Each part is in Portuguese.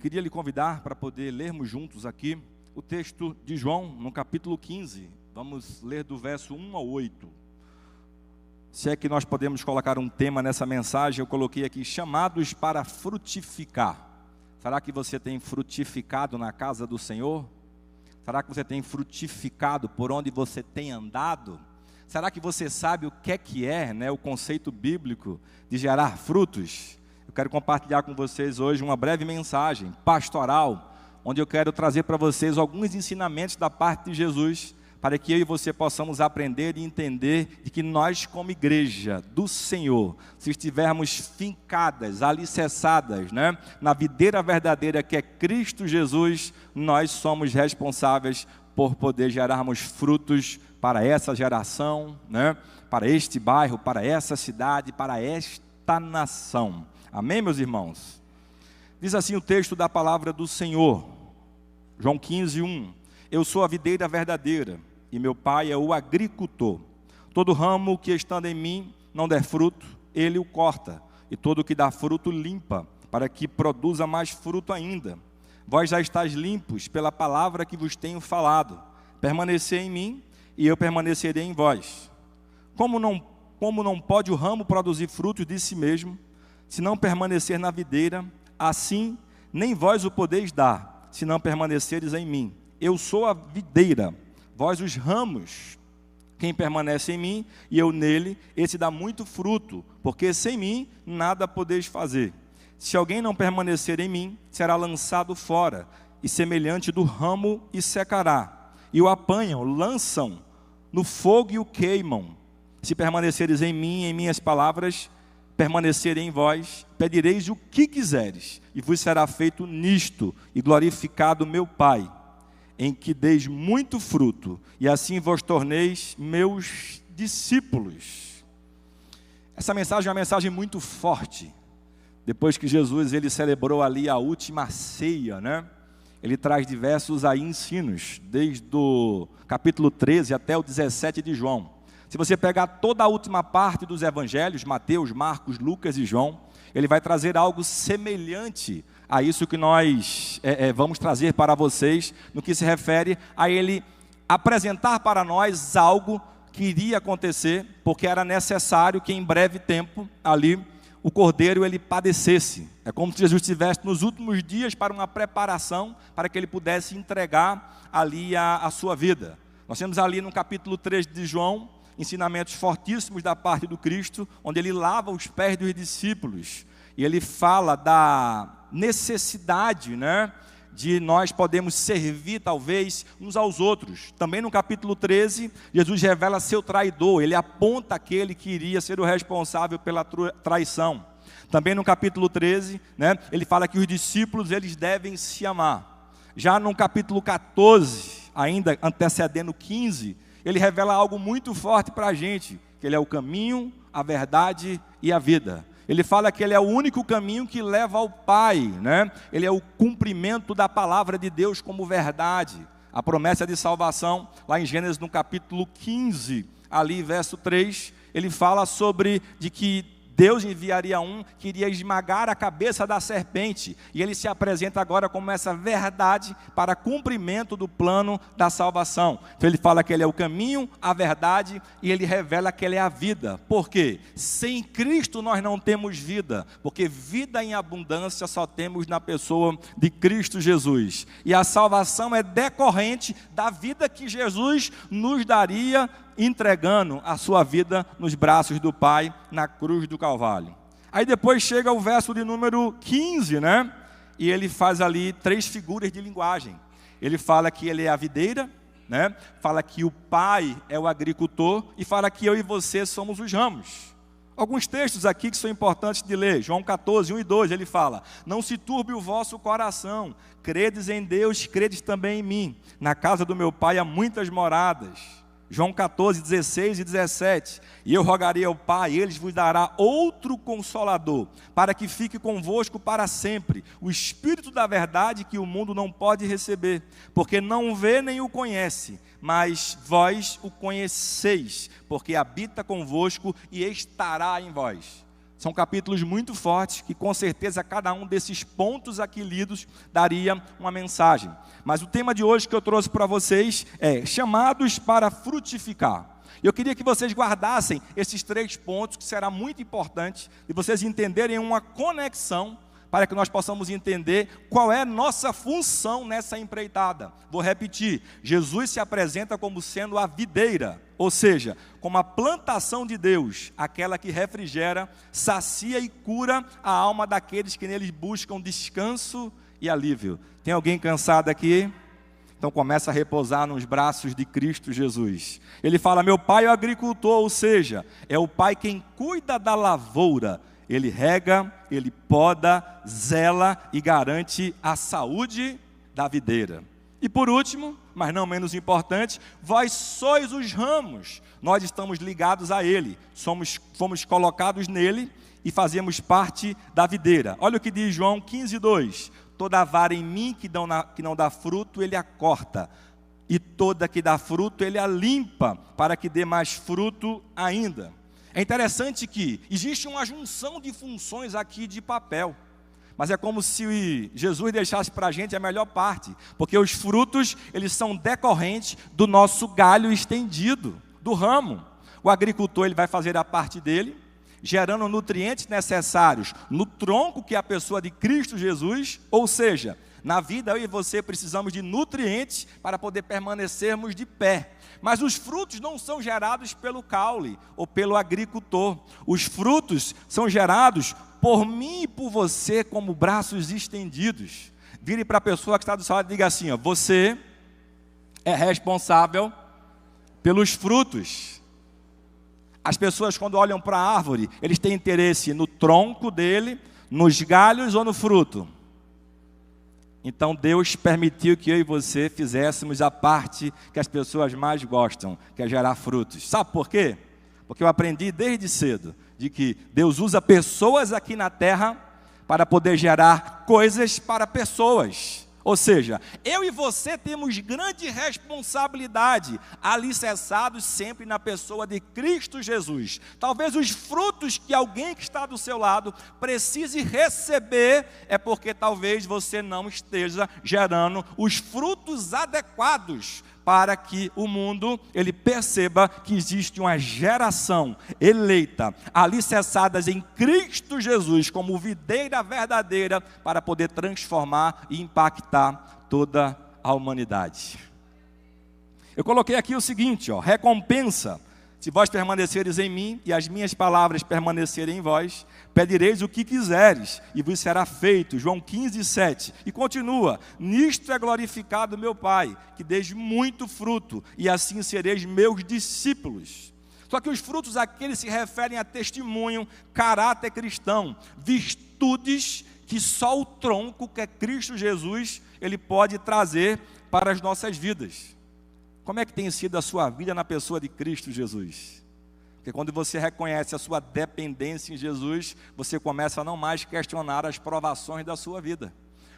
Queria lhe convidar para poder lermos juntos aqui o texto de João, no capítulo 15. Vamos ler do verso 1 ao 8. Se é que nós podemos colocar um tema nessa mensagem, eu coloquei aqui, chamados para frutificar. Será que você tem frutificado na casa do Senhor? Será que você tem frutificado por onde você tem andado? Será que você sabe o que é, o conceito bíblico de gerar frutos? Eu quero compartilhar com vocês hoje uma breve mensagem pastoral, onde eu quero trazer para vocês alguns ensinamentos da parte de Jesus, para que eu e você possamos aprender e entender de que nós, como igreja do Senhor, se estivermos fincadas, alicerçadas, na videira verdadeira que é Cristo Jesus, nós somos responsáveis por poder gerarmos frutos para essa geração, para este bairro, para essa cidade, para esta nação. Amém, meus irmãos? Diz assim o texto da palavra do Senhor, João 15, 1. Eu sou a videira verdadeira, e meu pai é o agricultor. Todo ramo que estando em mim não der fruto, ele o corta, e todo o que dá fruto limpa, para que produza mais fruto ainda. Vós já estáis limpos pela palavra que vos tenho falado. Permanecei em mim, e eu permanecerei em vós. Como não pode o ramo produzir frutos de si mesmo, se não permanecer na videira, assim nem vós o podeis dar, se não permaneceres em mim. Eu sou a videira, vós os ramos. Quem permanece em mim e eu nele, esse dá muito fruto, porque sem mim nada podeis fazer. Se alguém não permanecer em mim, será lançado fora, e semelhante do ramo, e secará. E o apanham, lançam no fogo e o queimam. Se permaneceres em mim, em minhas palavras, permanecerem em vós, pedireis o que quiseres, e vos será feito nisto, e glorificado meu Pai, em que deis muito fruto, e assim vos torneis meus discípulos. Essa mensagem é uma mensagem muito forte. Depois que Jesus ele celebrou ali a última ceia, ele traz diversos aí ensinos, desde o capítulo 13 até o 17 de João. Se você pegar toda a última parte dos evangelhos, Mateus, Marcos, Lucas e João, ele vai trazer algo semelhante a isso que nós vamos trazer para vocês, no que se refere a ele apresentar para nós algo que iria acontecer, porque era necessário que em breve tempo ali o cordeiro ele padecesse. É como se Jesus estivesse nos últimos dias para uma preparação, para que ele pudesse entregar ali a sua vida. Nós temos ali no capítulo 3 de João, ensinamentos fortíssimos da parte do Cristo, onde ele lava os pés dos discípulos, e ele fala da necessidade, de nós podemos servir talvez uns aos outros. Também no capítulo 13, Jesus revela seu traidor, ele aponta aquele que iria ser o responsável pela traição. Também no capítulo 13, ele fala que os discípulos eles devem se amar. Já no capítulo 14, ainda antecedendo 15, ele revela algo muito forte para a gente, que ele é o caminho, a verdade e a vida. Ele fala que ele é o único caminho que leva ao Pai, Ele é o cumprimento da palavra de Deus como verdade. A promessa de salvação, lá em Gênesis no capítulo 15, ali verso 3, ele fala sobre de que Deus enviaria um que iria esmagar a cabeça da serpente, e ele se apresenta agora como essa verdade para cumprimento do plano da salvação. Então ele fala que ele é o caminho, a verdade, e ele revela que ele é a vida. Por quê? Sem Cristo nós não temos vida, porque vida em abundância só temos na pessoa de Cristo Jesus, e a salvação é decorrente da vida que Jesus nos daria, entregando a sua vida nos braços do Pai, na cruz do Calvário. Aí depois chega o verso de número 15, e ele faz ali 3 figuras de linguagem. Ele fala que ele é a videira, fala que o Pai é o agricultor, e fala que eu e você somos os ramos. Alguns textos aqui que são importantes de ler. João 14, 1 e 2, ele fala: não se turbe o vosso coração, credes em Deus, credes também em mim. Na casa do meu Pai há muitas moradas. João 14, 16 e 17, e eu rogarei ao Pai, ele vos dará outro Consolador, para que fique convosco para sempre, o Espírito da verdade que o mundo não pode receber, porque não o vê nem o conhece, mas vós o conheceis, porque habita convosco e estará em vós. São capítulos muito fortes, que com certeza cada um desses pontos aqui lidos daria uma mensagem. Mas o tema de hoje que eu trouxe para vocês é chamados para frutificar. Eu queria que vocês guardassem esses 3 pontos, que será muito importante, e vocês entenderem uma conexão, para que nós possamos entender qual é nossa função nessa empreitada. Vou repetir, Jesus se apresenta como sendo a videira, ou seja, como a plantação de Deus, aquela que refrigera, sacia e cura a alma daqueles que neles buscam descanso e alívio. Tem alguém cansado aqui? Então começa a repousar nos braços de Cristo Jesus. Ele fala, meu pai é o agricultor, ou seja, é o pai quem cuida da lavoura. Ele rega, ele poda, zela e garante a saúde da videira. E por último, mas não menos importante, vós sois os ramos. Nós estamos ligados a ele, fomos colocados nele e fazemos parte da videira. Olha o que diz João 15:2. Toda vara em mim que não dá fruto, ele a corta. E toda que dá fruto, ele a limpa, para que dê mais fruto ainda. É interessante que existe uma junção de funções aqui de papel, mas é como se Jesus deixasse para a gente a melhor parte, porque os frutos, eles são decorrentes do nosso galho estendido, do ramo. O agricultor, ele vai fazer a parte dele, gerando nutrientes necessários no tronco que é a pessoa de Cristo Jesus, ou seja, na vida eu e você precisamos de nutrientes para poder permanecermos de pé. Mas os frutos não são gerados pelo caule ou pelo agricultor. Os frutos são gerados por mim e por você como braços estendidos. Vire para a pessoa que está do seu lado e diga assim, ó, você é responsável pelos frutos. As pessoas quando olham para a árvore, eles têm interesse no tronco dele, nos galhos ou no fruto? Então Deus permitiu que eu e você fizéssemos a parte que as pessoas mais gostam, que é gerar frutos. Sabe por quê? Porque eu aprendi desde cedo de que Deus usa pessoas aqui na terra para poder gerar coisas para pessoas. Ou seja, eu e você temos grande responsabilidade, alicerçados sempre na pessoa de Cristo Jesus. Talvez os frutos que alguém que está do seu lado precise receber, é porque talvez você não esteja gerando os frutos adequados para que o mundo ele perceba que existe uma geração eleita, alicerçadas em Cristo Jesus como videira verdadeira para poder transformar e impactar toda a humanidade. Eu coloquei aqui o seguinte, ó, recompensa. Se vós permaneceres em mim e as minhas palavras permanecerem em vós, pedireis o que quiseres e vos será feito. João 15:7. E continua, nisto é glorificado meu Pai, que deis muito fruto, e assim sereis meus discípulos. Só que os frutos aqui eles se referem a testemunho, caráter cristão, virtudes que só o tronco, que é Cristo Jesus, ele pode trazer para as nossas vidas. Como é que tem sido a sua vida na pessoa de Cristo Jesus? Porque quando você reconhece a sua dependência em Jesus, você começa a não mais questionar as provações da sua vida.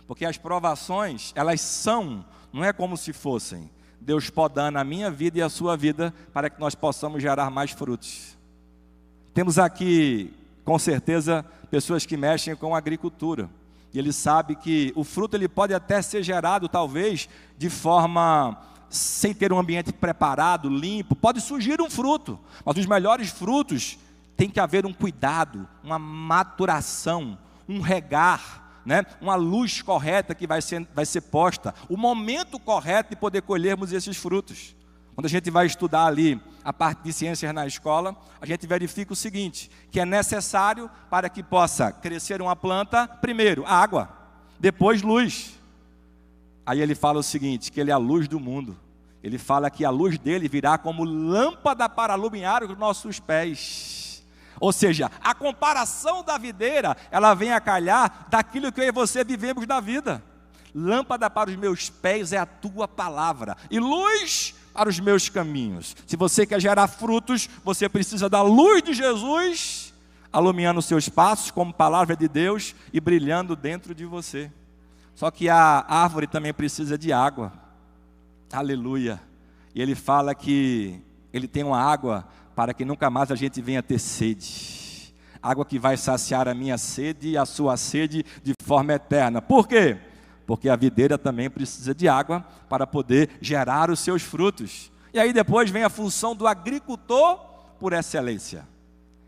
Porque as provações, elas são, não é como se fossem, Deus podando a minha vida e a sua vida, para que nós possamos gerar mais frutos. Temos aqui, com certeza, pessoas que mexem com a agricultura. E ele sabe que o fruto ele pode até ser gerado, talvez, de forma sem ter um ambiente preparado, limpo. Pode surgir um fruto, mas os melhores frutos tem que haver um cuidado, uma maturação, um regar, né? Uma luz correta que vai ser posta, o momento correto de poder colhermos esses frutos. Quando a gente vai estudar ali a parte de ciências na escola, a gente verifica o seguinte, que é necessário para que possa crescer uma planta, primeiro água, depois luz. Aí ele fala o seguinte, que ele é a luz do mundo. Ele fala que a luz dele virá como lâmpada para iluminar os nossos pés. Ou seja, a comparação da videira, ela vem a calhar daquilo que eu e você vivemos na vida. Lâmpada para os meus pés é a tua palavra, e luz para os meus caminhos. Se você quer gerar frutos, você precisa da luz de Jesus, iluminando os seus passos como palavra de Deus e brilhando dentro de você. Só que a árvore também precisa de água. Aleluia. E ele fala que ele tem uma água para que nunca mais a gente venha ter sede. água que vai saciar a minha sede e a sua sede de forma eterna. Por quê? Porque a videira também precisa de água para poder gerar os seus frutos. E aí depois vem a função do agricultor por excelência,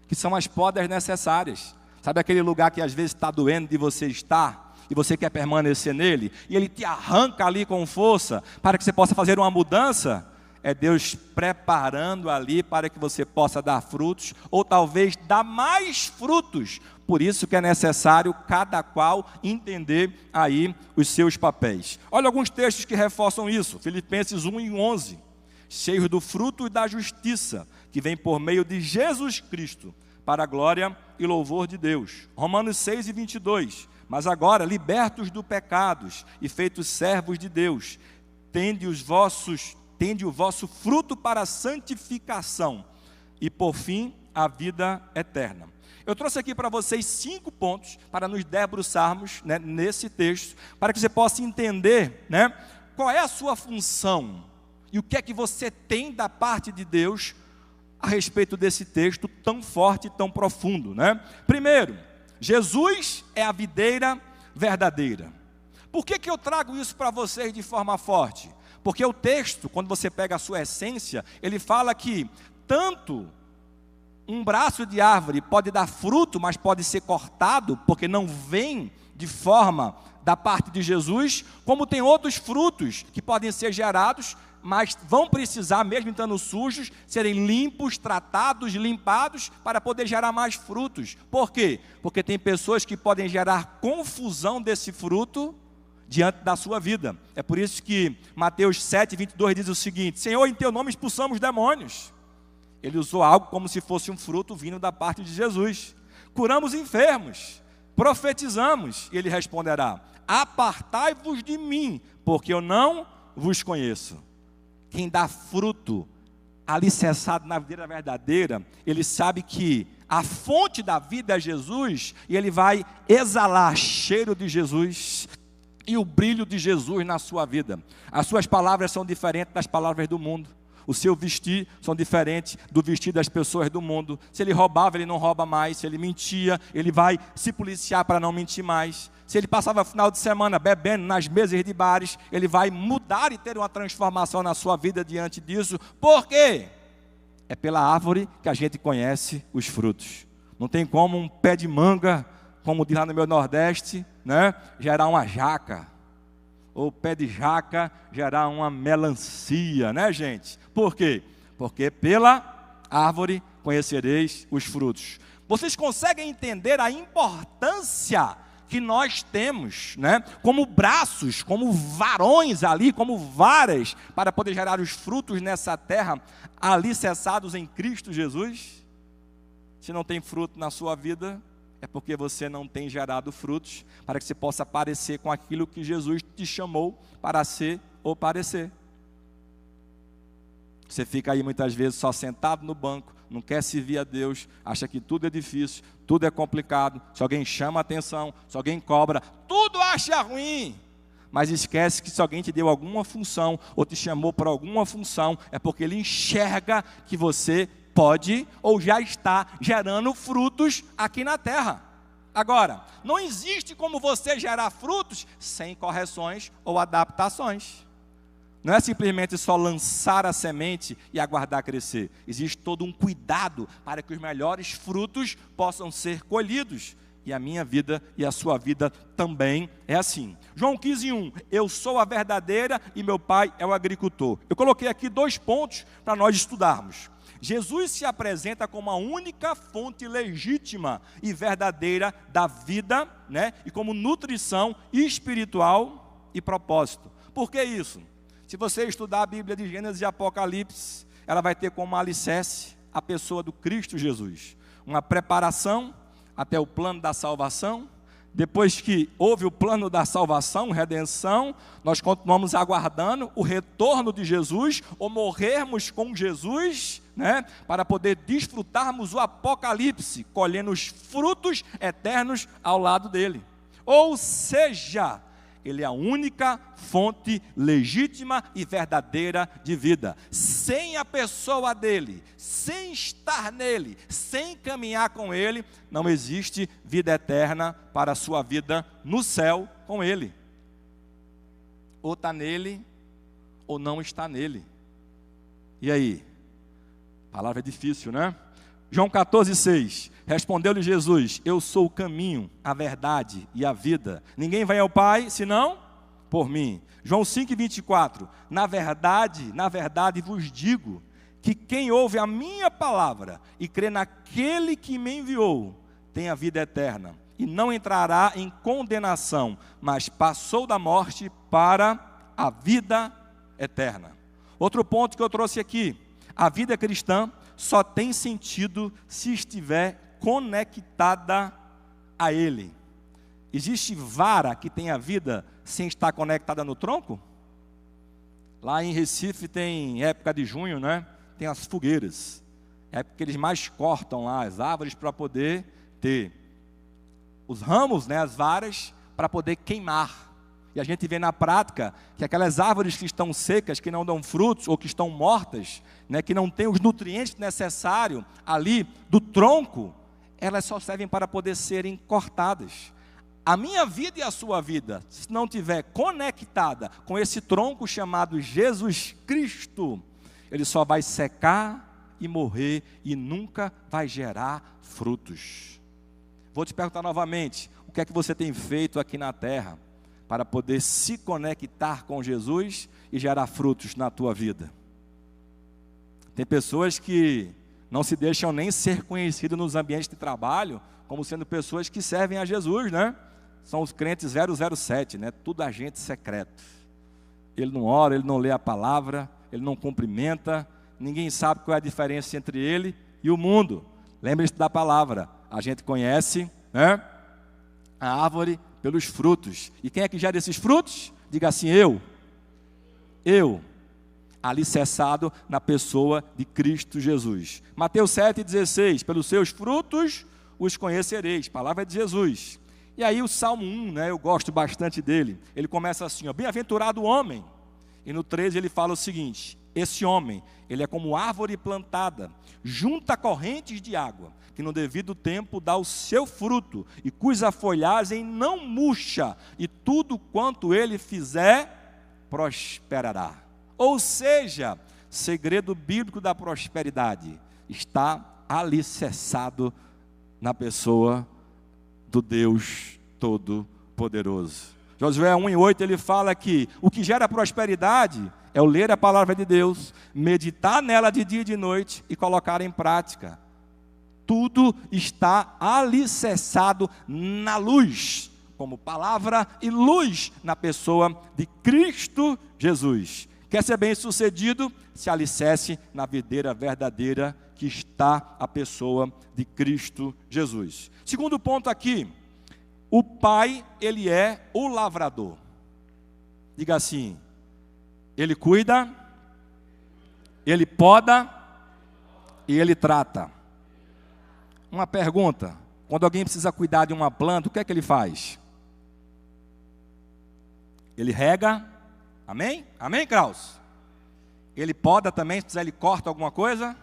que são as podas necessárias. Sabe aquele lugar que às vezes está doendo de você estar, e você quer permanecer nele, e ele te arranca ali com força, para que você possa fazer uma mudança? É Deus preparando ali para que você possa dar frutos, ou talvez dar mais frutos. Por isso que é necessário cada qual entender aí os seus papéis. Olha alguns textos que reforçam isso. Filipenses 1:11. Cheios do fruto da justiça, que vem por meio de Jesus Cristo, para a glória e louvor de Deus. Romanos 6:22. Mas agora, libertos do pecados e feitos servos de Deus, tende o vosso fruto para a santificação e, por fim, a vida eterna. Eu trouxe aqui para vocês 5 pontos para nos debruçarmos, né, nesse texto, para que você possa entender, né, qual é a sua função e o que é que você tem da parte de Deus a respeito desse texto tão forte e tão profundo, né? Primeiro, Jesus é a videira verdadeira. Por que eu trago isso para vocês de forma forte? Porque o texto, quando você pega a sua essência, ele fala que tanto um braço de árvore pode dar fruto, mas pode ser cortado, porque não vem de forma da parte de Jesus, como tem outros frutos que podem ser gerados, mas vão precisar, mesmo estando sujos, serem limpos, tratados, limpados, para poder gerar mais frutos. Por quê? Porque tem pessoas que podem gerar confusão desse fruto diante da sua vida. É por isso que Mateus 7:22 diz o seguinte: Senhor, em teu nome expulsamos demônios. Ele usou algo como se fosse um fruto vindo da parte de Jesus. Curamos enfermos, profetizamos, e ele responderá: apartai-vos de mim, porque eu não vos conheço. Quem dá fruto alicerçado na videira verdadeira, ele sabe que a fonte da vida é Jesus, e ele vai exalar cheiro de Jesus e o brilho de Jesus na sua vida. As suas palavras são diferentes das palavras do mundo. O seu vestir são diferentes do vestir das pessoas do mundo. Se ele roubava, ele não rouba mais. Se ele mentia, ele vai se policiar para não mentir mais. Se ele passava o final de semana bebendo nas mesas de bares, ele vai mudar e ter uma transformação na sua vida diante disso. Por quê? É pela árvore que a gente conhece os frutos. Não tem como um pé de manga, como diz lá no meu Nordeste, né, gerar uma jaca. Ou pé de jaca gerar uma melancia, né, gente? Por quê? Porque pela árvore conhecereis os frutos. Vocês conseguem entender a importância que nós temos, né, como braços, como varões ali, como varas, para poder gerar os frutos nessa terra, alicerçados em Cristo Jesus? Se não tem fruto na sua vida, é porque você não tem gerado frutos, para que você possa parecer com aquilo que Jesus te chamou para ser ou parecer. Você fica aí muitas vezes só sentado no banco, não quer servir a Deus, acha que tudo é difícil, tudo é complicado, se alguém chama a atenção, se alguém cobra, tudo acha ruim. Mas esquece que se alguém te deu alguma função, ou te chamou para alguma função, é porque ele enxerga que você pode ou já está gerando frutos aqui na terra. Agora, não existe como você gerar frutos sem correções ou adaptações. Não é simplesmente só lançar a semente e aguardar crescer. Existe todo um cuidado para que os melhores frutos possam ser colhidos. E a minha vida e a sua vida também é assim. João 15:1, eu sou a verdadeira e meu pai é o agricultor. Eu coloquei aqui 2 pontos para nós estudarmos. Jesus se apresenta como a única fonte legítima e verdadeira da vida, né? E como nutrição espiritual e propósito. Por que isso? Se você estudar a Bíblia de Gênesis e Apocalipse, ela vai ter como alicerce a pessoa do Cristo Jesus. Uma preparação até o plano da salvação. Depois que houve o plano da salvação, redenção, nós continuamos aguardando o retorno de Jesus, ou morrermos com Jesus, né, para poder desfrutarmos o Apocalipse, colhendo os frutos eternos ao lado dele. Ou seja, Ele é a única fonte legítima e verdadeira de vida. Sem a pessoa dele, sem estar nele, sem caminhar com ele, não existe vida eterna para a sua vida no céu com ele. Ou está nele, ou não está nele. E aí? A palavra é difícil, né? João 14,6. Respondeu-lhe Jesus: eu sou o caminho, a verdade e a vida. Ninguém vai ao Pai, senão por mim. João 5,24. Na verdade vos digo, que quem ouve a minha palavra e crê naquele que me enviou, tem a vida eterna, e não entrará em condenação, mas passou da morte para a vida eterna. Outro ponto que eu trouxe aqui: a vida cristã só tem sentido se estiver conectada a Ele. Existe vara que tem a vida sem estar conectada no tronco? Lá em Recife tem época de junho, né? Tem as fogueiras. É porque eles mais cortam lá as árvores para poder ter os ramos, né, as varas, para poder queimar. E a gente vê na prática que aquelas árvores que estão secas, que não dão frutos, ou que estão mortas, né, que não têm os nutrientes necessários ali do tronco, elas só servem para poder serem cortadas. A minha vida e a sua vida, se não estiver conectada com esse tronco chamado Jesus Cristo, ele só vai secar e morrer e nunca vai gerar frutos. Vou te perguntar novamente: o que é que você tem feito aqui na terra para poder se conectar com Jesus e gerar frutos na tua vida? Tem pessoas que não se deixam nem ser conhecidas nos ambientes de trabalho como sendo pessoas que servem a Jesus, né? São os crentes 007, né? Tudo agente secreto. Ele não ora, ele não lê a palavra, ele não cumprimenta, ninguém sabe qual é a diferença entre ele e o mundo. Lembre-se da palavra: a gente conhece, né, a árvore pelos frutos. E quem é que gera esses frutos? Diga assim: eu, alicerçado na pessoa de Cristo Jesus. Mateus 7,16, pelos seus frutos os conhecereis. Palavra de Jesus. E aí o Salmo 1, né, eu gosto bastante dele. Ele começa assim, ó: bem-aventurado o homem. E no 13 ele fala o seguinte: esse homem, ele é como árvore plantada junto a correntes de água, que no devido tempo dá o seu fruto, e cuja folhagem não murcha, e tudo quanto ele fizer, prosperará. Ou seja, segredo bíblico da prosperidade está alicerçado na pessoa do Deus Todo-Poderoso. Josué 1,8 ele fala que o que gera prosperidade é o ler a palavra de Deus, meditar nela de dia e de noite e colocar em prática. Tudo está alicerçado na luz, como palavra e luz na pessoa de Cristo Jesus. Quer ser bem sucedido? Se alicerce na videira verdadeira que está a pessoa de Cristo Jesus. Segundo ponto aqui: o Pai, ele é o lavrador. Diga assim: ele cuida, ele poda e ele trata. Uma pergunta: quando alguém precisa cuidar de uma planta, o que é que ele faz? Ele rega, amém? Amém, Kraus? Ele poda também, se precisar ele corta alguma coisa?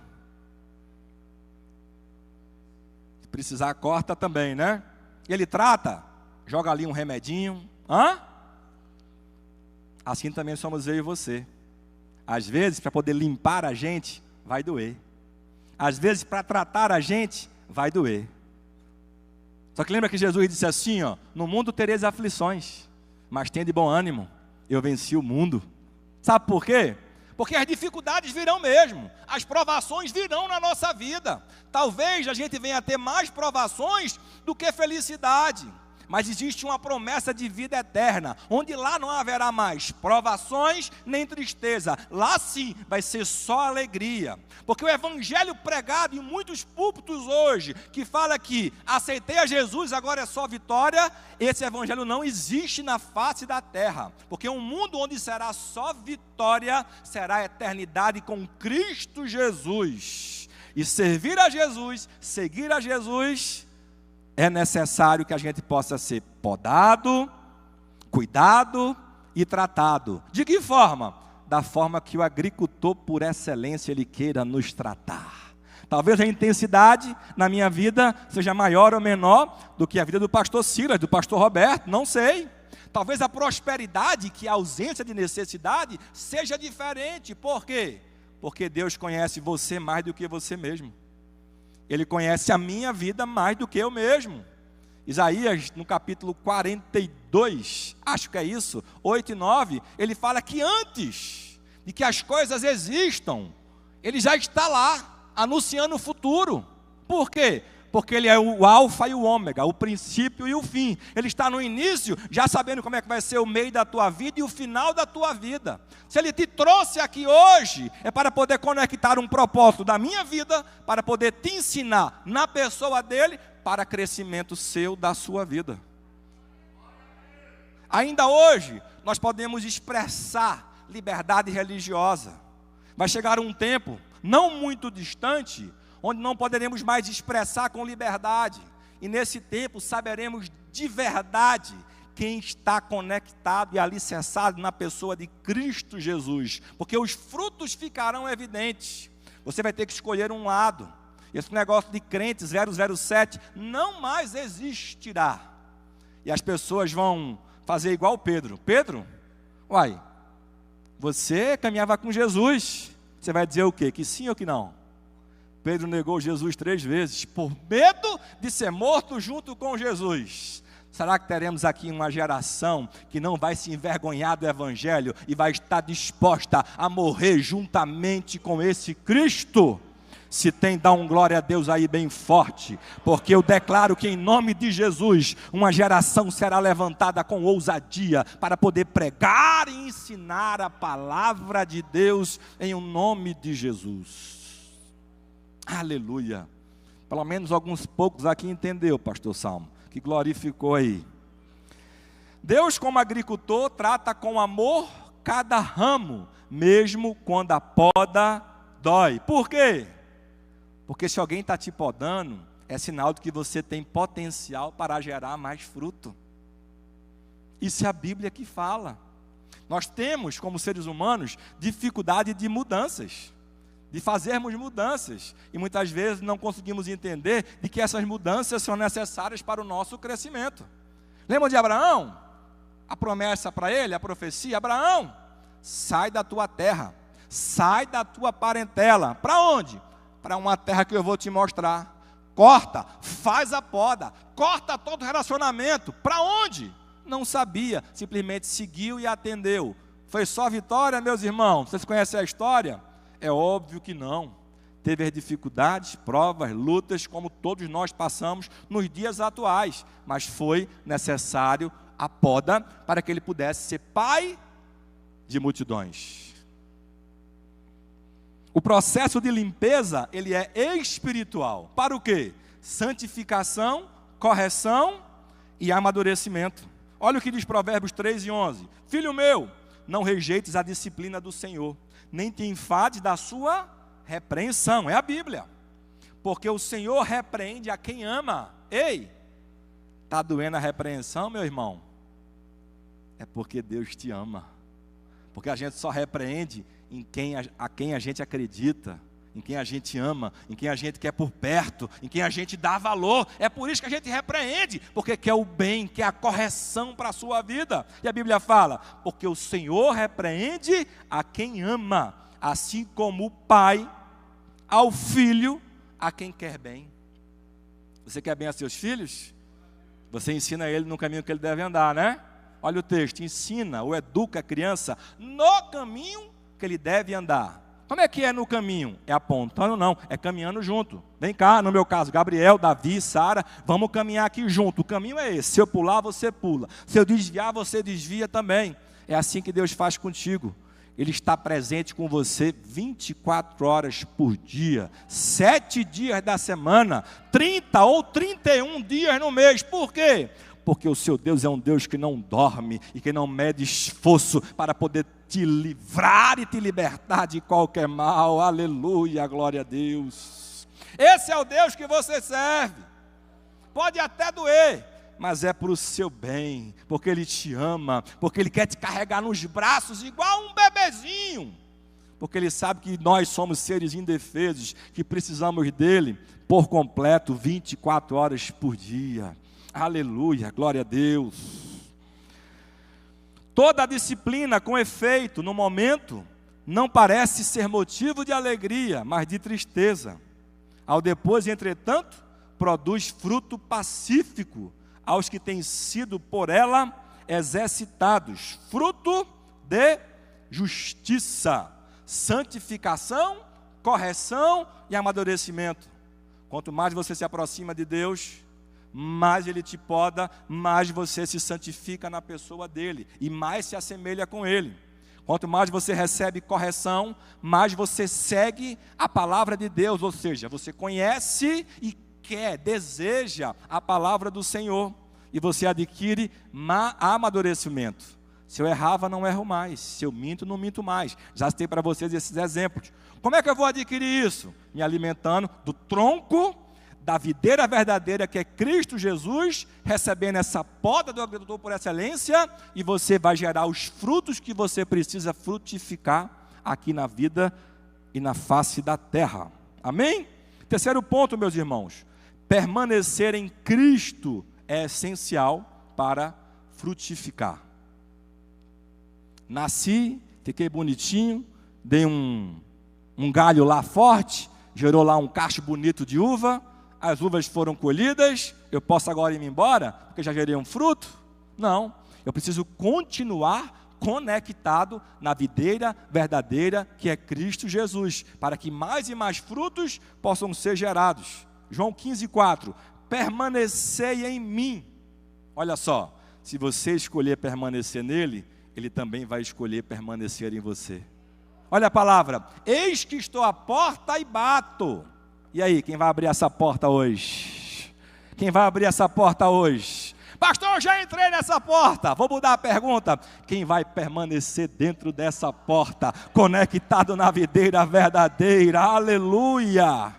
Se precisar corta também, né? Ele trata, joga ali um remedinho. Assim também somos eu e você. Às vezes, para poder limpar a gente, vai doer. Às vezes, para tratar a gente, vai doer. Só que lembra que Jesus disse assim, ó: no mundo tereis aflições, mas tende bom ânimo, eu venci o mundo. Sabe por quê? Porque as dificuldades virão mesmo, as provações virão na nossa vida. Talvez a gente venha a ter mais provações do que felicidade, mas existe uma promessa de vida eterna, onde lá não haverá mais provações nem tristeza. Lá sim vai ser só alegria, porque o evangelho pregado em muitos púlpitos hoje, que fala que aceitei a Jesus, agora é só vitória, esse evangelho não existe na face da terra, porque um mundo onde será só vitória, será a eternidade com Cristo Jesus. E servir a Jesus, seguir a Jesus, é necessário que a gente possa ser podado, cuidado e tratado. De que forma? Da forma que o agricultor por excelência ele queira nos tratar. Talvez a intensidade na minha vida seja maior ou menor do que a vida do pastor Silas, do pastor Roberto, não sei. Talvez a prosperidade, que é a ausência de necessidade, seja diferente. Por quê? Porque Deus conhece você mais do que você mesmo. Ele conhece a minha vida mais do que eu mesmo. Isaías, no capítulo 42, acho que é isso, 8 e 9, ele fala que antes de que as coisas existam, ele já está lá, anunciando o futuro. Por quê? Porque ele é o alfa e o ômega, o princípio e o fim. Ele está no início, já sabendo como é que vai ser o meio da tua vida e o final da tua vida. Se ele te trouxe aqui hoje, é para poder conectar um propósito da minha vida, para poder te ensinar na pessoa dele, para crescimento seu, da sua vida. Ainda hoje, nós podemos expressar liberdade religiosa. Vai chegar um tempo, não muito distante, onde não poderemos mais expressar com liberdade. E nesse tempo saberemos de verdade quem está conectado e alicerçado na pessoa de Cristo Jesus. Porque os frutos ficarão evidentes. Você vai ter que escolher um lado. Esse negócio de crente 007 não mais existirá. E as pessoas vão fazer igual Pedro. Pedro, uai, você caminhava com Jesus. Você vai dizer o quê? Que sim ou que não? Pedro negou Jesus 3 vezes, por medo de ser morto junto com Jesus. Será que teremos aqui uma geração que não vai se envergonhar do Evangelho e vai estar disposta a morrer juntamente com esse Cristo? Se tem, dá um glória a Deus aí bem forte, porque eu declaro que em nome de Jesus, uma geração será levantada com ousadia para poder pregar e ensinar a palavra de Deus em nome de Jesus. Aleluia. Pelo menos alguns poucos aqui entendeu, pastor Salmo, que glorificou aí. Deus, como agricultor, trata com amor cada ramo, mesmo quando a poda dói. Por quê? Porque se alguém está te podando, é sinal de que você tem potencial para gerar mais fruto. Isso é a Bíblia que fala. Nós temos, como seres humanos, dificuldade de mudanças, de fazermos mudanças. E muitas vezes não conseguimos entender de que essas mudanças são necessárias para o nosso crescimento. Lembra de Abraão? A promessa para ele, a profecia: Abraão, sai da tua terra, sai da tua parentela. Para onde? Para uma terra que eu vou te mostrar. Corta, faz a poda, corta todo relacionamento. Para onde? Não sabia, simplesmente seguiu e atendeu. Foi só vitória, meus irmãos? Vocês conhecem a história? É óbvio que não. Teve as dificuldades, provas, lutas, como todos nós passamos nos dias atuais. Mas foi necessário a poda para que ele pudesse ser pai de multidões. O processo de limpeza, ele é espiritual. Para o quê? Santificação, correção e amadurecimento. Olha o que diz Provérbios 3:11. Filho meu, não rejeites a disciplina do Senhor, nem te enfades da sua repreensão. É a Bíblia. Porque o Senhor repreende a quem ama. Ei, está doendo a repreensão, meu irmão? É porque Deus te ama. Porque a gente só repreende a quem a gente acredita, em quem a gente ama, em quem a gente quer por perto, em quem a gente dá valor. É por isso que a gente repreende, porque quer o bem, quer a correção para a sua vida. E a Bíblia fala, porque o Senhor repreende a quem ama, assim como o pai ao filho, a quem quer bem. Você quer bem a seus filhos? Você ensina ele no caminho que ele deve andar, né? Olha o texto, ensina ou educa a criança no caminho que ele deve andar. Como é que é no caminho? É apontando? Não, é caminhando junto. Vem cá, no meu caso, Gabriel, Davi, Sara, vamos caminhar aqui junto. O caminho é esse, se eu pular, você pula. Se eu desviar, você desvia também. É assim que Deus faz contigo. Ele está presente com você 24 horas por dia, 7 dias da semana, 30 ou 31 dias no mês. Por quê? Porque o seu Deus é um Deus que não dorme e que não mede esforço para poder te livrar e te libertar de qualquer mal. Aleluia, glória a Deus. Esse é o Deus que você serve. Pode até doer, Mas é para o seu bem, porque Ele te ama, porque Ele quer te carregar nos braços igual um bebezinho, porque Ele sabe que nós somos seres indefesos, que precisamos dEle por completo, 24 horas por dia. Aleluia, glória a Deus. Toda a disciplina com efeito no momento não parece ser motivo de alegria, mas de tristeza. Ao depois, entretanto, produz fruto pacífico aos que têm sido por ela exercitados, fruto de justiça, santificação, correção e amadurecimento. Quanto mais você se aproxima de Deus, mais Ele te poda, mais você se santifica na pessoa dEle e mais se assemelha com Ele. Quanto mais você recebe correção, mais você segue a palavra de Deus, ou seja, você conhece e quer, deseja a palavra do Senhor, e você adquire amadurecimento. Se eu errava, não erro mais. Se eu minto, não minto mais. Já citei para vocês esses exemplos. Como é que eu vou adquirir isso? Me alimentando do tronco da videira verdadeira, que é Cristo Jesus, recebendo essa poda do agricultor por excelência, e você vai gerar os frutos que você precisa frutificar aqui na vida e na face da terra. Amém? Terceiro ponto, meus irmãos, permanecer em Cristo é essencial para frutificar. Nasci, fiquei bonitinho, dei um galho lá forte, gerou lá um cacho bonito de uva, as uvas foram colhidas, eu posso agora ir embora, porque já gerei um fruto? Não, eu preciso continuar conectado na videira verdadeira, que é Cristo Jesus, para que mais e mais frutos possam ser gerados. João 15,4, permanecei em mim. Olha só, se você escolher permanecer nele, Ele também vai escolher permanecer em você. Olha a palavra, eis que estou à porta e bato. E aí, quem vai abrir essa porta hoje? Quem vai abrir essa porta hoje? Pastor, eu já entrei nessa porta. Vou mudar a pergunta. Quem vai permanecer dentro dessa porta, conectado na videira verdadeira? Aleluia!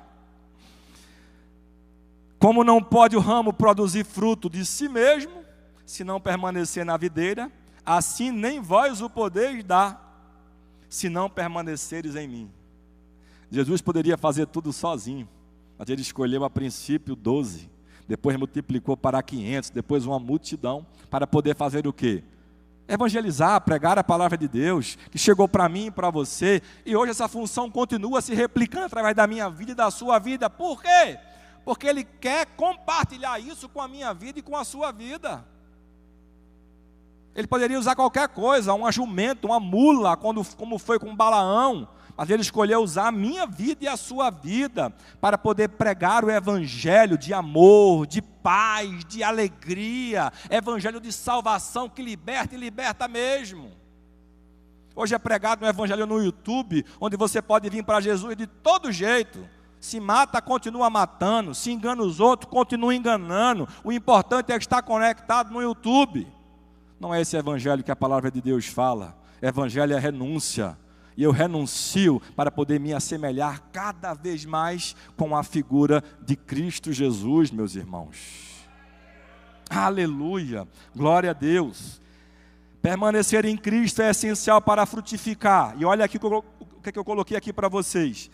Como não pode o ramo produzir fruto de si mesmo, se não permanecer na videira, assim nem vós o podeis dar, se não permaneceres em mim. Jesus poderia fazer tudo sozinho, mas Ele escolheu a princípio 12, depois multiplicou para 500, depois uma multidão, para poder fazer o quê? Evangelizar, pregar a palavra de Deus, que chegou para mim e para você, e hoje essa função continua se replicando através da minha vida e da sua vida. Por quê? Porque Ele quer compartilhar isso com a minha vida e com a sua vida. Ele poderia usar qualquer coisa, uma jumenta, uma mula, como foi com Balaão, mas Ele escolheu usar a minha vida e a sua vida para poder pregar o evangelho de amor, de paz, de alegria, evangelho de salvação que liberta e liberta mesmo. Hoje é pregado um evangelho no YouTube, onde você pode vir para Jesus de todo jeito. Se mata, continua matando, se engana os outros, continua enganando. O importante é estar conectado no YouTube. Não é esse evangelho que a palavra de Deus fala. Evangelho é renúncia. E eu renuncio para poder me assemelhar cada vez mais com a figura de Cristo Jesus, meus irmãos. Aleluia, glória a Deus. Permanecer em Cristo é essencial para frutificar. E olha aqui o que eu coloquei aqui para vocês.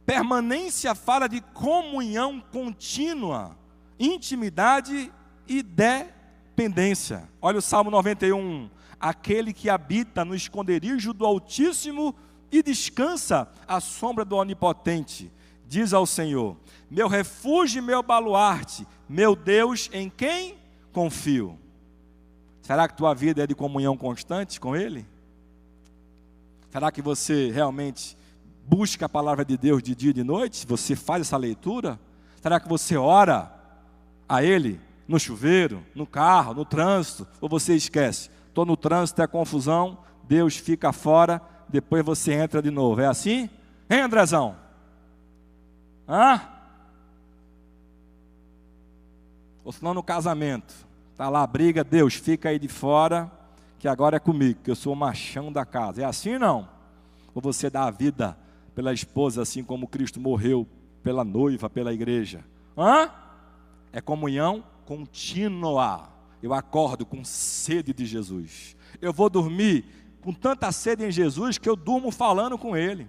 Permanência fala de comunhão contínua, intimidade e dependência. Olha o Salmo 91. Aquele que habita no esconderijo do Altíssimo e descansa à sombra do Onipotente, diz ao Senhor: meu refúgio e meu baluarte, meu Deus em quem confio. Será que tua vida é de comunhão constante com Ele? Será que você realmente busca a palavra de Deus de dia e de noite? Você faz essa leitura? Será que você ora a Ele no chuveiro, no carro, no trânsito? Ou você esquece? Estou no trânsito, é confusão, Deus fica fora, depois você entra de novo. É assim? Hein, Andrezão? Hã? Ou senão no casamento, está lá a briga, Deus fica aí de fora, que agora é comigo, que eu sou o machão da casa. É assim não? Ou você dá a vida pela esposa, assim como Cristo morreu pela noiva, pela igreja? Hã? É comunhão contínua. eu acordo com sede de Jesus. Eu vou dormir com tanta sede em Jesus que eu durmo falando com Ele.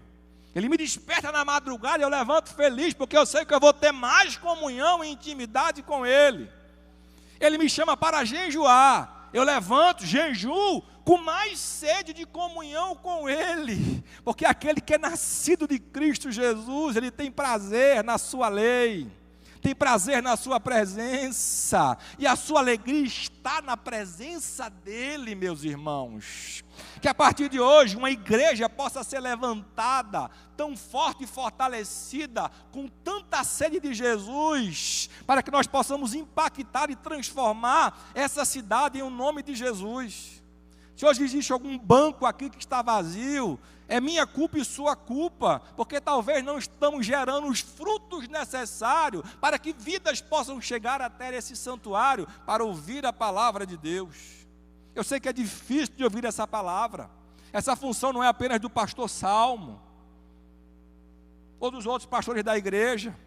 Ele me desperta na madrugada e eu levanto feliz, porque eu sei que eu vou ter mais comunhão e intimidade com Ele. Ele me chama para jejuar, eu levanto, jejuo, com mais sede de comunhão com Ele, porque aquele que é nascido de Cristo Jesus, ele tem prazer na sua lei, tem prazer na sua presença, e a sua alegria está na presença dEle, meus irmãos. Que a partir de hoje uma igreja possa ser levantada, tão forte e fortalecida, com tanta sede de Jesus, para que nós possamos impactar e transformar essa cidade em um nome de Jesus. Se hoje existe algum banco aqui que está vazio, é minha culpa e sua culpa, porque talvez não estamos gerando os frutos necessários para que vidas possam chegar até esse santuário para ouvir a palavra de Deus. Eu sei que é difícil de ouvir essa palavra. Essa função não é apenas do pastor Salmo ou dos outros pastores da igreja,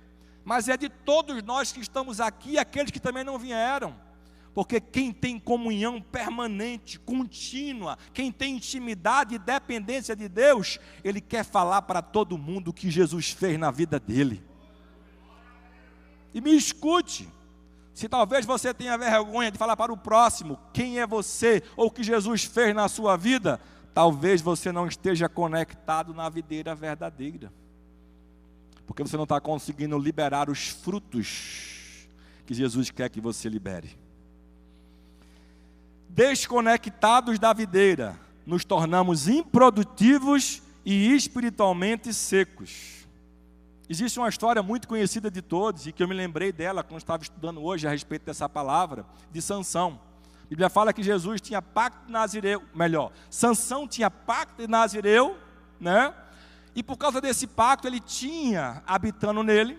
mas é de todos nós que estamos aqui e aqueles que também não vieram. Porque quem tem comunhão permanente, contínua, quem tem intimidade e dependência de Deus, ele quer falar para todo mundo o que Jesus fez na vida dele. E me escute, se talvez você tenha vergonha de falar para o próximo quem é você ou o que Jesus fez na sua vida, talvez você não esteja conectado na videira verdadeira, porque você não está conseguindo liberar os frutos que Jesus quer que você libere. Desconectados da videira, nos tornamos improdutivos e espiritualmente secos. Existe uma história muito conhecida de todos, e que eu me lembrei dela quando estava estudando hoje a respeito dessa palavra, de Sansão. A Bíblia fala que Jesus tinha pacto de Nazireu, Sansão tinha pacto de Nazireu, né? E por causa desse pacto ele tinha, habitando nele,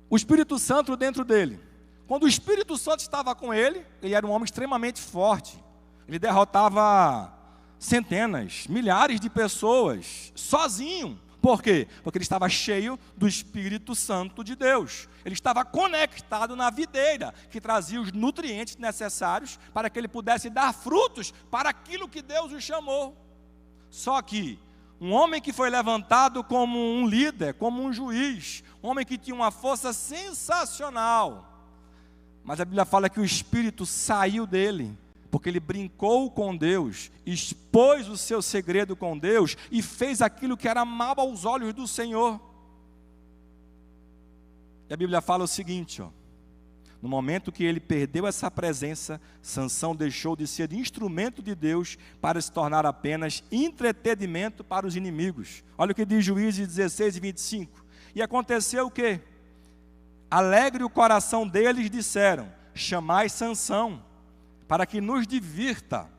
o Espírito Santo dentro dele. Quando o Espírito Santo estava com ele, ele era um homem extremamente forte. Ele derrotava centenas, milhares de pessoas, sozinho. Por quê? Porque ele estava cheio do Espírito Santo de Deus. Ele estava conectado na videira, que trazia os nutrientes necessários para que ele pudesse dar frutos para aquilo que Deus o chamou. Só que um homem que foi levantado como um líder, como um juiz, um homem que tinha uma força sensacional, mas a Bíblia fala que o Espírito saiu dele, porque ele brincou com Deus, expôs o seu segredo com Deus e fez aquilo que era mal aos olhos do Senhor. E a Bíblia fala o seguinte, no momento que ele perdeu essa presença, Sansão deixou de ser instrumento de Deus para se tornar apenas entretenimento para os inimigos. Olha o que diz Juízes 16 e 25. E aconteceu o quê? Alegre o coração deles, disseram: chamai Sansão, para que nos divirta.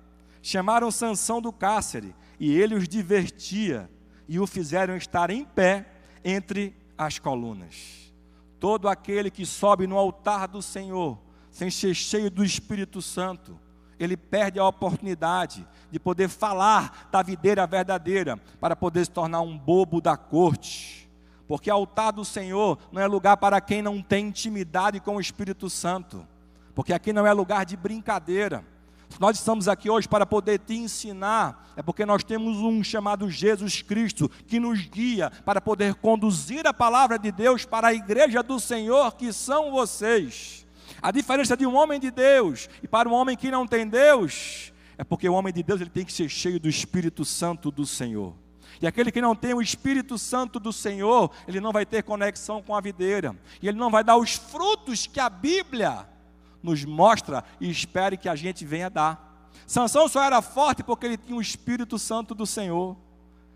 Chamaram Sansão do cárcere, e ele os divertia, e o fizeram estar em pé entre as colunas. Todo aquele que sobe no altar do Senhor, sem ser cheio do Espírito Santo, ele perde a oportunidade de poder falar da videira verdadeira, para poder se tornar um bobo da corte. Porque altar do Senhor não é lugar para quem não tem intimidade com o Espírito Santo. Porque aqui não é lugar de brincadeira. Se nós estamos aqui hoje para poder te ensinar, é porque nós temos um chamado Jesus Cristo, que nos guia para poder conduzir a palavra de Deus para a igreja do Senhor, que são vocês. A diferença de um homem de Deus e para um homem que não tem Deus, é porque o homem de Deus ele tem que ser cheio do Espírito Santo do Senhor. E aquele que não tem o Espírito Santo do Senhor, ele não vai ter conexão com a videira. E ele não vai dar os frutos que a Bíblia nos mostra e espera que a gente venha dar. Sansão só era forte porque ele tinha o Espírito Santo do Senhor.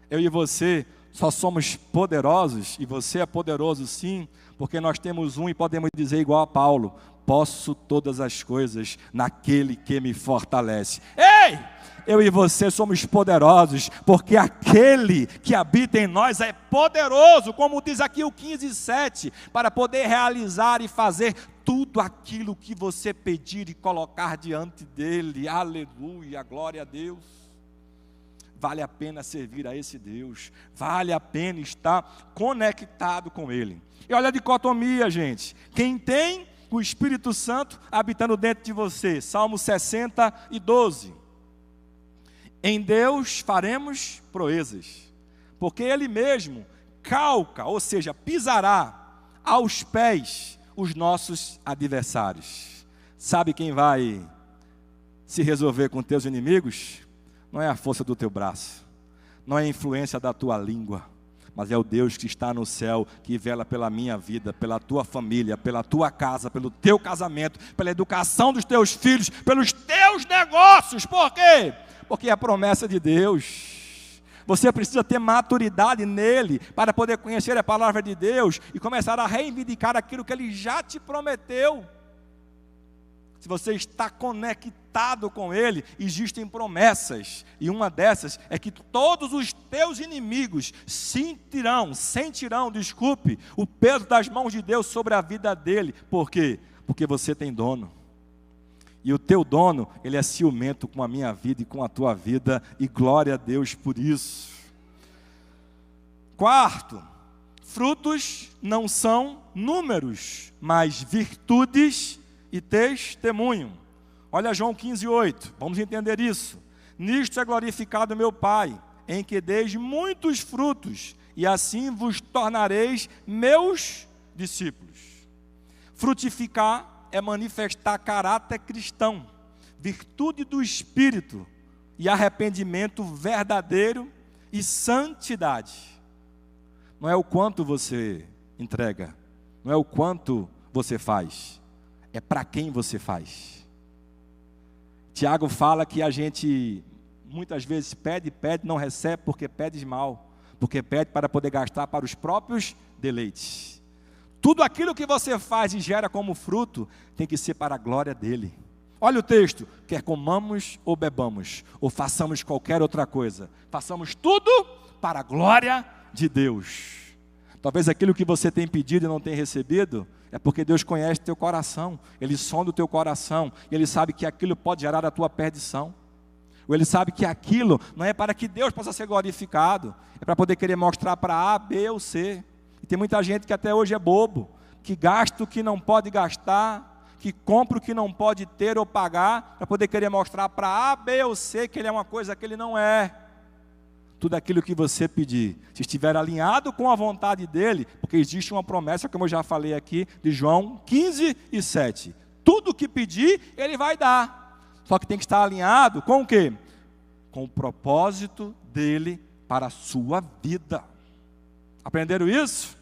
Eu e você só somos poderosos, e você é poderoso sim, porque nós temos um e podemos dizer igual a Paulo: posso todas as coisas naquele que me fortalece. Ei! Eu e você somos poderosos, porque aquele que habita em nós é poderoso, como diz aqui o 15:7, para poder realizar e fazer tudo aquilo que você pedir e colocar diante dele. Aleluia, glória a Deus. Vale a pena servir a esse Deus, vale a pena estar conectado com ele. E olha a dicotomia, gente: quem tem com o Espírito Santo habitando dentro de você. Salmo 60:12. Em Deus faremos proezas, porque Ele mesmo calca, ou seja, pisará aos pés os nossos adversários. Sabe quem vai se resolver com teus inimigos? Não é a força do teu braço, não é a influência da tua língua, mas é o Deus que está no céu, que vela pela minha vida, pela tua família, pela tua casa, pelo teu casamento, pela educação dos teus filhos, pelos teus negócios. Por quê? Porque é a promessa de Deus. Você precisa ter maturidade nele para poder conhecer a palavra de Deus e começar a reivindicar aquilo que Ele já te prometeu. Se você está conectado com Ele, existem promessas, e uma dessas é que todos os teus inimigos sentirão, o peso das mãos de Deus sobre a vida dele. Por quê? Porque você tem dono, e o teu dono, ele é ciumento com a minha vida e com a tua vida, e glória a Deus por isso. Quarto, frutos não são números, mas virtudes e testemunho. Olha João 15:8, vamos entender isso. Nisto é glorificado meu Pai, em que deis muitos frutos, e assim vos tornareis meus discípulos. Frutificar é manifestar caráter cristão, virtude do Espírito e arrependimento verdadeiro e santidade. Não é o quanto você entrega, não é o quanto você faz, é para quem você faz. Tiago fala que a gente muitas vezes pede, não recebe porque pede mal, porque pede para poder gastar para os próprios deleites. Tudo aquilo que você faz e gera como fruto tem que ser para a glória dele. Olha o texto: quer comamos ou bebamos, ou façamos qualquer outra coisa, façamos tudo para a glória de Deus. Talvez aquilo que você tem pedido e não tem recebido, é porque Deus conhece teu coração, Ele sonda o teu coração, e Ele sabe que aquilo pode gerar a tua perdição, ou Ele sabe que aquilo não é para que Deus possa ser glorificado, é para poder querer mostrar para A, B ou C. E tem muita gente que até hoje é bobo, que gasta o que não pode gastar, que compra o que não pode ter ou pagar, para poder querer mostrar para A, B ou C que ele é uma coisa que ele não é. Tudo aquilo que você pedir, se estiver alinhado com a vontade dEle, porque existe uma promessa, como eu já falei aqui, de João 15:7. Tudo o que pedir, Ele vai dar. Só que tem que estar alinhado com o quê? Com o propósito dEle para a sua vida. Aprenderam isso?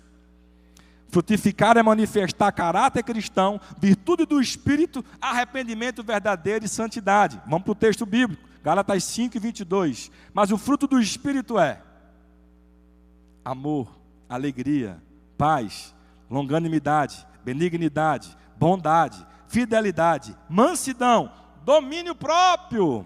Frutificar é manifestar caráter cristão, virtude do Espírito, arrependimento verdadeiro e santidade. Vamos para o texto bíblico. Gálatas 5:22. Mas o fruto do Espírito é amor, alegria, paz, longanimidade, benignidade, bondade, fidelidade, mansidão, domínio próprio.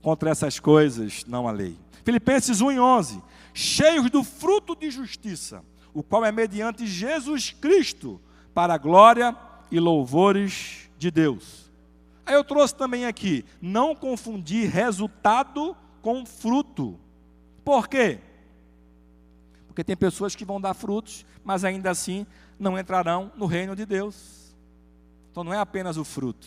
Contra essas coisas não há lei. Filipenses 1:11. Cheios do fruto de justiça, o qual é mediante Jesus Cristo, para a glória e louvores de Deus. Aí eu trouxe também aqui, não confundir resultado com fruto. Por quê? Porque tem pessoas que vão dar frutos, mas ainda assim não entrarão no reino de Deus. Então não é apenas o fruto,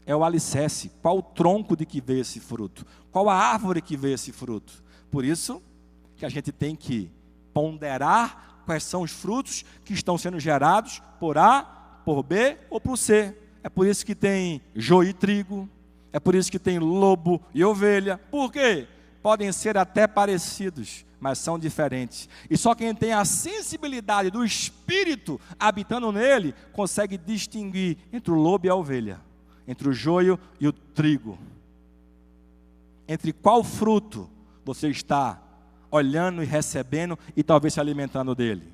é o alicerce. Qual o tronco de que veio esse fruto? Qual a árvore que veio esse fruto? Por isso que a gente tem que ponderar quais são os frutos que estão sendo gerados por A, por B ou por C. É por isso que tem joio e trigo, é por isso que tem lobo e ovelha. Por quê? Podem ser até parecidos, mas são diferentes. E só quem tem a sensibilidade do Espírito habitando nele, consegue distinguir entre o lobo e a ovelha, entre o joio e o trigo. Entre qual fruto você está olhando e recebendo e talvez se alimentando dele.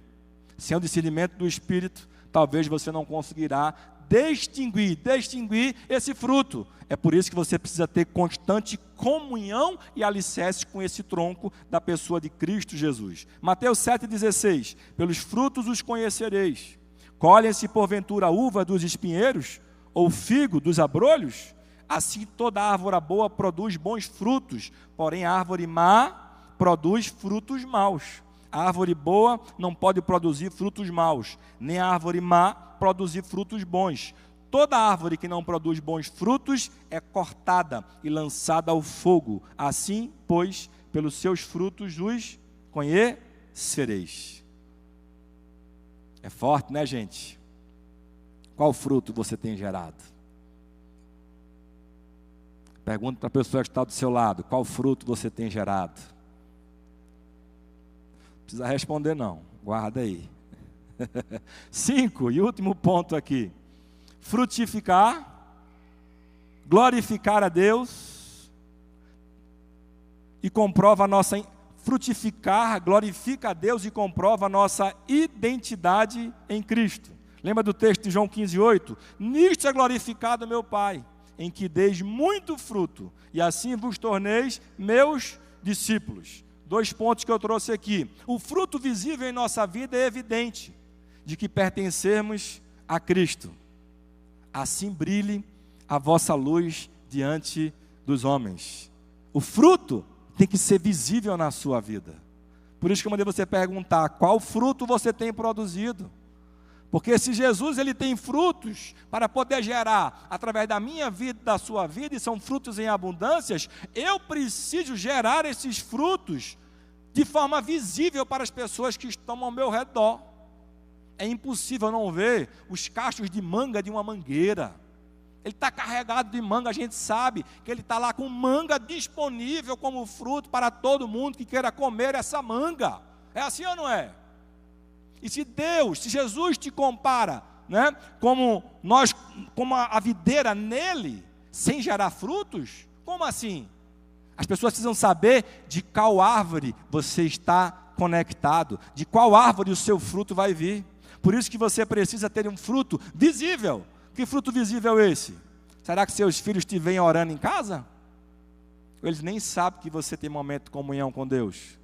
Sem o discernimento do Espírito, talvez você não conseguirá distinguir esse fruto. É por isso que você precisa ter constante comunhão e alicerce com esse tronco da pessoa de Cristo Jesus. Mateus 7,16. Pelos frutos os conhecereis. Colhem-se porventura a uva dos espinheiros, ou figo dos abrolhos? Assim toda árvore boa produz bons frutos, porém a árvore má produz frutos maus. A árvore boa não pode produzir frutos maus, nem a árvore má produzir frutos bons. Toda árvore que não produz bons frutos é cortada e lançada ao fogo. Assim, pois, pelos seus frutos os conhecereis. É forte, né, gente? Qual fruto você tem gerado? Pergunta para a pessoa que está do seu lado, qual fruto você tem gerado? Não precisa responder não, guarda aí. 5, e último ponto aqui. Frutificar, glorificar a Deus e comprova a nossa... Frutificar, glorifica a Deus e comprova a nossa identidade em Cristo. Lembra do texto de João 15:8? Nisto é glorificado meu Pai, em que deis muito fruto, e assim vos torneis meus discípulos. 2 pontos que eu trouxe aqui. O fruto visível em nossa vida é evidente, de que pertencermos a Cristo. Assim brilhe a vossa luz diante dos homens. O fruto tem que ser visível na sua vida. Por isso que eu mandei você perguntar, qual fruto você tem produzido? Porque se Jesus ele tem frutos para poder gerar através da minha vida, da sua vida, e são frutos em abundâncias, eu preciso gerar esses frutos de forma visível para as pessoas que estão ao meu redor. É impossível não ver os cachos de manga de uma mangueira. Ele está carregado de manga, a gente sabe que ele está lá com manga disponível como fruto para todo mundo que queira comer essa manga. É assim ou não é? E se Jesus te compara, né, como a videira nele, sem gerar frutos, como assim? As pessoas precisam saber de qual árvore você está conectado, de qual árvore o seu fruto vai vir. Por isso que você precisa ter um fruto visível. Que fruto visível é esse? Será que seus filhos te veem orando em casa? Ou eles nem sabem que você tem momento de comunhão com Deus?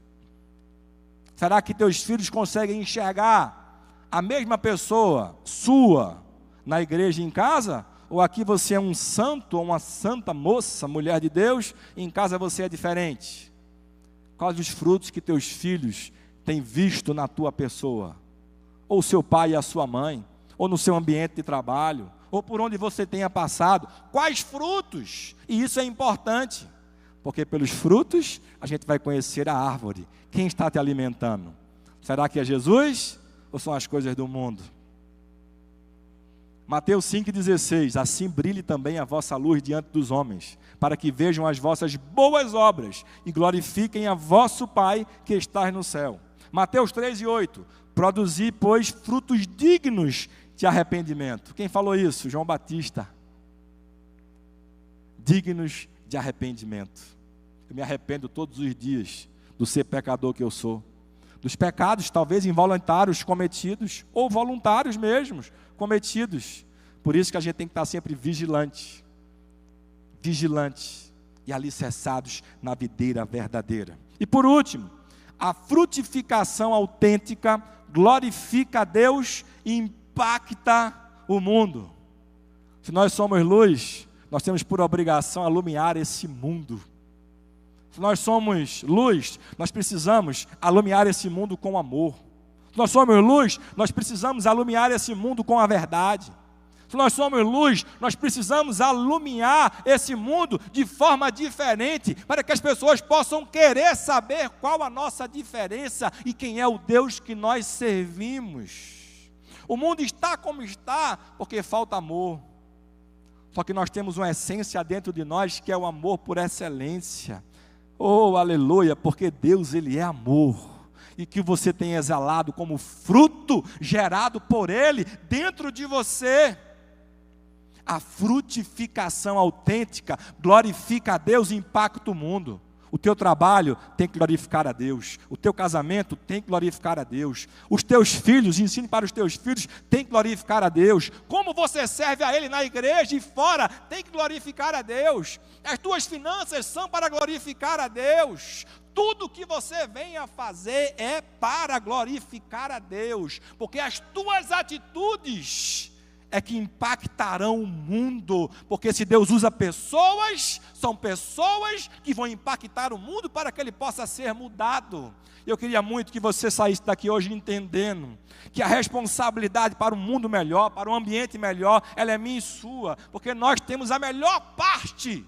Será que teus filhos conseguem enxergar a mesma pessoa sua na igreja e em casa? Ou aqui você é um santo ou uma santa moça, mulher de Deus, e em casa você é diferente? Quais os frutos que teus filhos têm visto na tua pessoa? Ou seu pai e a sua mãe? Ou no seu ambiente de trabalho? Ou por onde você tenha passado? Quais frutos? E isso é importante, porque pelos frutos a gente vai conhecer a árvore. Quem está te alimentando? Será que é Jesus ou são as coisas do mundo? Mateus 5,16, assim brilhe também a vossa luz diante dos homens, para que vejam as vossas boas obras e glorifiquem a vosso Pai que está no céu. Mateus 3,8, produzi, pois, frutos dignos de arrependimento. Quem falou isso? João Batista. Dignos de arrependimento. Eu me arrependo todos os dias do ser pecador que eu sou. Dos pecados, talvez involuntários cometidos, ou voluntários mesmos cometidos. Por isso que a gente tem que estar sempre vigilante. Vigilante e alicerçados na videira verdadeira. E por último, a frutificação autêntica glorifica a Deus e impacta o mundo. Se nós somos luz, nós temos por obrigação alumiar esse mundo. Se nós somos luz, nós precisamos alumiar esse mundo com amor. Se nós somos luz, nós precisamos alumiar esse mundo com a verdade. Se nós somos luz, nós precisamos alumiar esse mundo de forma diferente, para que as pessoas possam querer saber qual a nossa diferença e quem é o Deus que nós servimos. O mundo está como está, porque falta amor. Só que nós temos uma essência dentro de nós, que é o amor por excelência. Oh, aleluia, porque Deus, Ele é amor. E que você tem exalado como fruto gerado por Ele dentro de você. A frutificação autêntica glorifica a Deus e impacta o mundo. O teu trabalho tem que glorificar a Deus. O teu casamento tem que glorificar a Deus. Os teus filhos, ensine para os teus filhos, tem que glorificar a Deus. Como você serve a Ele na igreja e fora, tem que glorificar a Deus. As tuas finanças são para glorificar a Deus. Tudo que você venha fazer é para glorificar a Deus. Porque as tuas atitudes é que impactarão o mundo, porque se Deus usa pessoas, são pessoas que vão impactar o mundo para que ele possa ser mudado. Eu queria muito que você saísse daqui hoje entendendo que a responsabilidade para um mundo melhor, para um ambiente melhor, ela é minha e sua, porque nós temos a melhor parte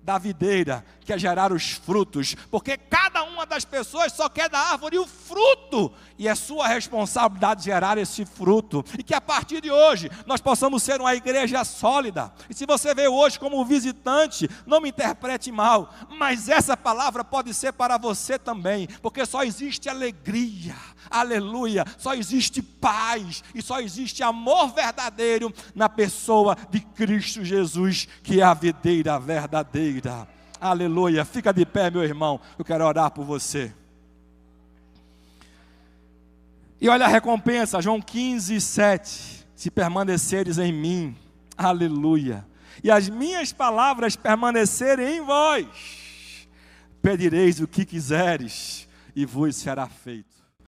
da videira, que é gerar os frutos, porque cada uma das pessoas só quer da árvore o fruto, e é sua responsabilidade gerar esse fruto, e que a partir de hoje, nós possamos ser uma igreja sólida. E se você veio hoje como visitante, não me interprete mal, mas essa palavra pode ser para você também, porque só existe alegria, aleluia, só existe paz, e só existe amor verdadeiro na pessoa de Cristo Jesus, que é a videira verdadeira. Aleluia, fica de pé, meu irmão, eu quero orar por você. E olha a recompensa, João 15:7, se permaneceres em mim, aleluia, e as minhas palavras permanecerem em vós, pedireis o que quiseres, e vos será feito.